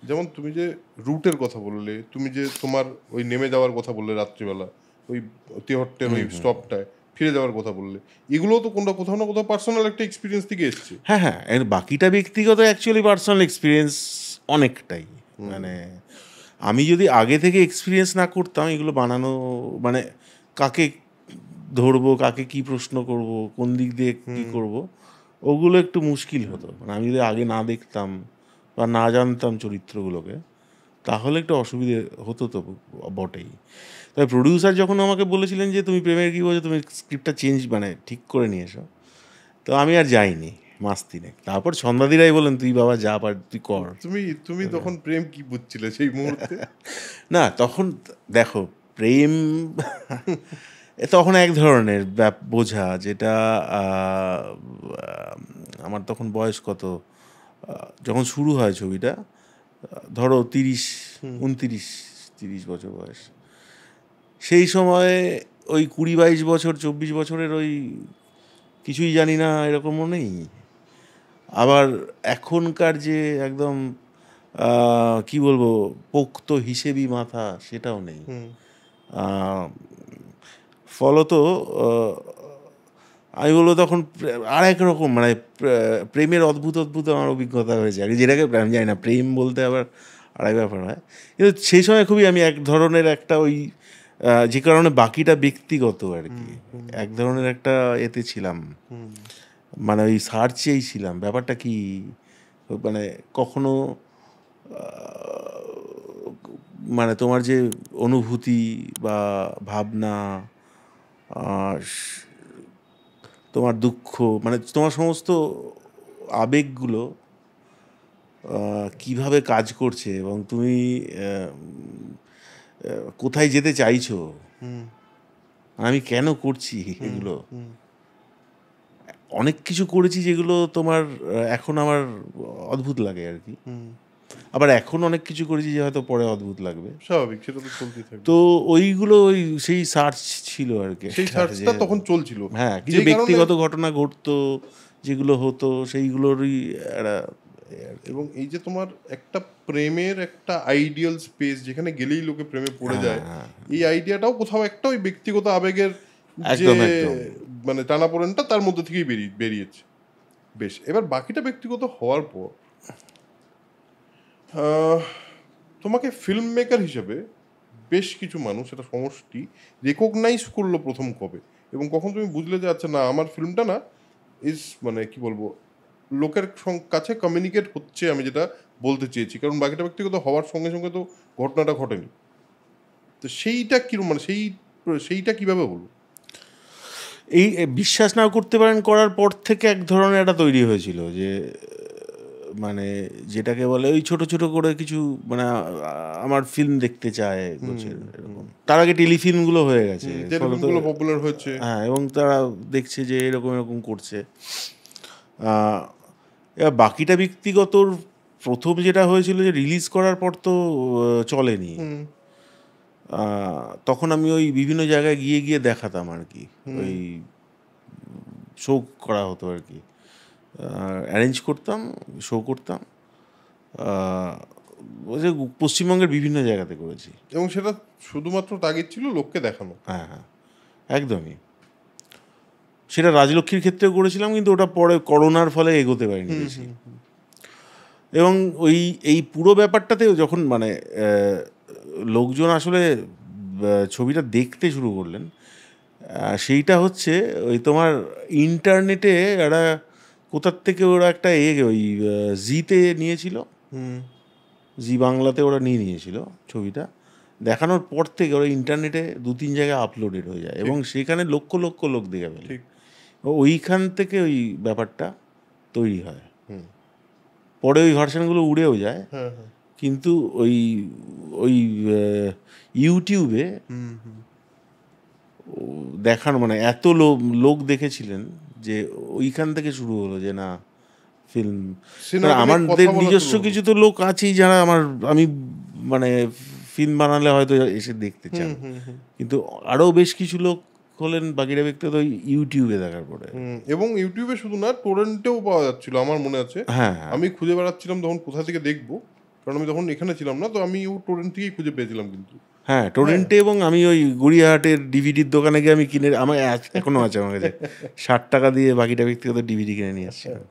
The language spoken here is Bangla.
যেমন তুমি যে রুটের কথা বললে, তুমি যে তোমার ওই নেমে যাওয়ার কথা বললে রাত্রিবেলা, ওই তেহট্টের ওই স্টপটায় ফিরে যাওয়ার কথা বললে, এগুলোও তো কোথাও না কোথাও পার্সোনাল একটা এক্সপিরিয়েন্স থেকে এসছে। হ্যাঁ হ্যাঁ, এর বাকিটা ব্যক্তিগত, অ্যাকচুয়ালি পার্সোনাল এক্সপিরিয়েন্স অনেকটাই। মানে আমি যদি আগে থেকে এক্সপিরিয়েন্স না করতাম এগুলো বানানো, মানে কাকে ধরবো, কাকে কি প্রশ্ন করব, কোন দিক দিয়ে কি করব, ওগুলো একটু মুশকিল হতো। মানে আমি যদি আগে না দেখতাম বা না জানতাম চরিত্রগুলোকে, তাহলে একটু অসুবিধে হতো তো বটেই। তবে প্রডিউসার যখন আমাকে বলেছিলেন যে তুমি প্রেমের কি বলছো, তুমি স্ক্রিপ্টটা চেঞ্জ মানে ঠিক করে নিয়ে এসো, তো আমি আর যাইনি মাস তিনেক। তারপর ছন্দাদিরাই বলেন তুই বাবা যা পার তুই কর। তুমি তুমি তখন প্রেম কি বুঝছিলে সেই মুহূর্তে? না তখন দেখো, প্রেম তখন এক ধরনের বোঝা, যেটা আমার তখন বয়স কত, যখন শুরু হয় ছবিটা, ধরো 30 বছর বয়স। সেই সময় ওই 20-22 বছর, 24 বছরের ওই কিছুই জানি না এরকমও নেই। আবার এখনকার যে একদম কি বলবো পোক্ত হিসেবি মাথা, সেটাও নেই। ফলত আমি বলবো তখন আর এক রকম, মানে প্রেমের অদ্ভুত অদ্ভুত আমার অভিজ্ঞতা হয়েছে আর কি, যেটাকে আমি জানি না প্রেম বলতে আবার আরেক ব্যাপার হয়। কিন্তু সেই সময় খুবই আমি এক ধরনের একটা ওই যে কারণে বাকিটা ব্যক্তিগত আর কি, এক ধরনের একটা এতে ছিলাম, মানে ওই সার্চেই ছিলাম ব্যাপারটা কি, মানে কখনো মানে তোমার যে অনুভূতি বা ভাবনা, তোমার দুঃখ, মানে তোমার সমস্ত আবেগগুলো কিভাবে কাজ করছে এবং তুমি কোথায় যেতে চাইছো, আমি কেন করছি এগুলো। অনেক কিছু করেছি যেগুলো তোমার এখন আমার অদ্ভুত লাগে আর কি, আবার এখন অনেক কিছু করেছি যে হয়তো পরে অদ্ভুত লাগবে, স্বাভাবিক, সেটা তো চলতেই থাকবে। তো ওইগুলো ওই সেই সার্চ ছিল আর কি, সেই সার্চটা তখন চলছিল। হ্যাঁ কিছু ব্যক্তিগত ঘটনা ঘটতো যেগুলো হতো সেইগুলোরই একটা। এবং এই যে তোমার একটা প্রেমের একটা আইডিয়াল স্পেস যেখানে গেলেই লোকে প্রেমে পড়ে যায়, এই আইডিয়াটাও কোথাও একটা ওই ব্যক্তিগত আবেগের যে মানে টানাপোড়েনটা তার মধ্যে থেকেই বেরিয়েছে। বেশ, এবার বাকিটা ব্যক্তিগত হওয়ার পর তোমাকে ফিল্ম মেকার হিসেবে বেশ কিছু মানুষ, এটা সমষ্টি, রেকগনাইজ করলো প্রথম কবে এবং কখন তুমি বুঝলে যে আচ্ছা না আমার ফিল্মটা না ইজ মানে কি বলবো লোকের কাছে কমিউনিকেট হচ্ছে আমি যেটা বলতে চেয়েছি, কারণ বাকিটা ব্যক্তিগত হওয়ার সঙ্গে সঙ্গে তো ঘটনাটা ঘটেনি। তো সেইটা কিরকম, মানে সেইটা কিভাবে হলো? এই বিশ্বাস নাও করতে পারেন, করার পর থেকে এক ধরনের একটা তৈরি হয়েছিল যে মানে যেটাকে বলে ওই ছোট ছোট করে কিছু, মানে আমার ফিল্ম দেখতে চায় এরকম। তার আগে টেলিফিল্মগুলো হয়ে গেছে, পপুলার হয়েছে, হ্যাঁ, এবং তারা দেখছে যে এরকম এরকম করছে। এবার বাকিটা ব্যক্তিগতর প্রথম যেটা হয়েছিল যে রিলিজ করার পর তো চলেনি, তখন আমি ওই বিভিন্ন জায়গায় গিয়ে গিয়ে দেখাতাম আর কি, ওই শো করা হতো আর কি, অ্যারেঞ্জ করতাম, শো করতাম, পশ্চিমবঙ্গের বিভিন্ন জায়গাতে করেছি। এবং সেটা শুধুমাত্র তাগিদ ছিল লোককে দেখানো। হ্যাঁ হ্যাঁ, একদমই। সেটা রাজলক্ষ্মীর ক্ষেত্রেও করেছিলাম, কিন্তু ওটা পরে করোনার ফলে এগোতে পারিনি বেশি। এবং ওই এই পুরো ব্যাপারটাতে যখন মানে লোকজন আসলে ছবিটা দেখতে শুরু করলেন, সেইটা হচ্ছে ওই তোমার ইন্টারনেটে একটা কোথার থেকে ওরা একটা ওই জিতে নিয়েছিল, জি বাংলাতে ওরা নিয়েছিল ছবিটা, দেখানোর পর থেকে ওরা ইন্টারনেটে 2-3 জায়গায় আপলোডেড হয়ে যায় এবং সেখানে লক্ষ লক্ষ লোক দেখে ফেলে। ওইখান থেকে ওই ব্যাপারটা তৈরি হয়। পরে ওই ভার্সানগুলো উড়েও যায়, কিন্তু ওই ওই ইউটিউবে দেখানো, মানে এত লোক দেখেছিলেন যে ওইখান থেকে শুরু হলো যে না ফিল্ম, আমাদের নিজস্ব কিছু তো লোক আছেই যারা আমি মানে ফিল্ম বানালে হয়তো এসে দেখতে চান, কিন্তু আরও বেশ কিছু লোক হলেন বাকিরা ব্যক্তি তো ইউটিউবে দেখার পরে। এবং ইউটিউবে শুধু না, টোরেন্টেও পাওয়া যাচ্ছিল আমার মনে আছে। হ্যাঁ, আমি খুঁজে বেড়াচ্ছিলাম তখন কোথা থেকে দেখবো, কারণ আমি তখন এখানে ছিলাম না, তো আমি ও টোরেন্ট থেকেই খুঁজে পেয়েছিলাম কিন্তু। হ্যাঁ, টরেন্টে, এবং আমি ওই গড়িয়াহাটের ডিভিডির দোকানে গিয়ে আমি কিনে, আমার এখনো আছে আমার কাছে, 60 টাকা দিয়ে বাকিটা ব্যক্তিগত ডিভিডি কিনে নিয়ে আসছিলাম।